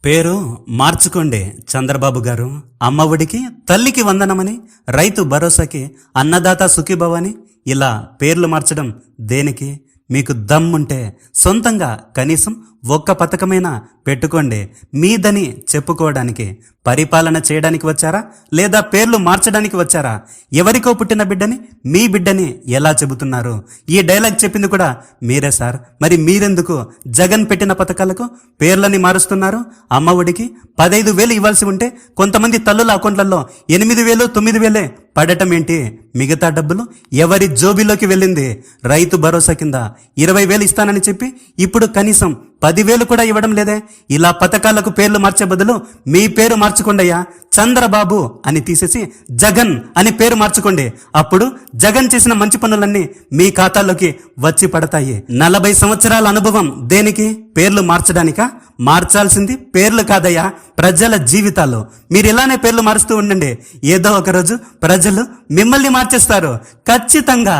పేరు మార్చుకోండి చంద్రబాబు గారు. అమ్మఒడికి, తల్లికి వందనమని, రైతు భరోసాకి, అన్నదాత సుఖీభవని ఇలా పేర్లు మార్చడం దేనికి? మీకు దమ్ముంటే సొంతంగా కనీసం ఒక్క పథకమైనా పెట్టుకోండి. మీదని చెప్పుకోవడానికి పరిపాలన చేయడానికి వచ్చారా, లేదా పేర్లు మార్చడానికి వచ్చారా? ఎవరికో పుట్టిన బిడ్డని మీ బిడ్డని ఎలా చెబుతున్నారు? ఈ డైలాగ్ చెప్పింది కూడా మీరే సార్. మరి మీరెందుకు జగన్ పెట్టిన పథకాలకు పేర్లని మారుస్తున్నారు? అమ్మఒడికి 15,000 ఇవ్వాల్సి ఉంటే కొంతమంది తల్లుల అకౌంట్లలో 8,000, 9,000 పడటం ఏంటి? మిగతా డబ్బులు ఎవరి జోబీలోకి వెళ్ళింది? రైతు భరోసా కింద 20,000 ఇస్తానని చెప్పి ఇప్పుడు కనీసం 10,000 కూడా ఇవ్వడం లేదే. ఇలా పథకాలకు పేర్లు మార్చే బదులు మీ పేరు మార్చుకోండియా. చంద్రబాబు అని తీసేసి జగన్ అని పేరు మార్చుకోండి. అప్పుడు జగన్ చేసిన మంచి పనులన్నీ మీ ఖాతాలోకి వచ్చి పడతాయి. 40 సంవత్సరాల అనుభవం దేనికి? పేర్లు మార్చడానికా? మార్చాల్సింది పేర్లు కాదయ్యా, ప్రజల జీవితాలు. మీరు ఇలానే పేర్లు మారుస్తూ ఉండండి. ఏదో ఒక రోజు ప్రజలు మిమ్మల్ని మార్చేస్తారు ఖచ్చితంగా.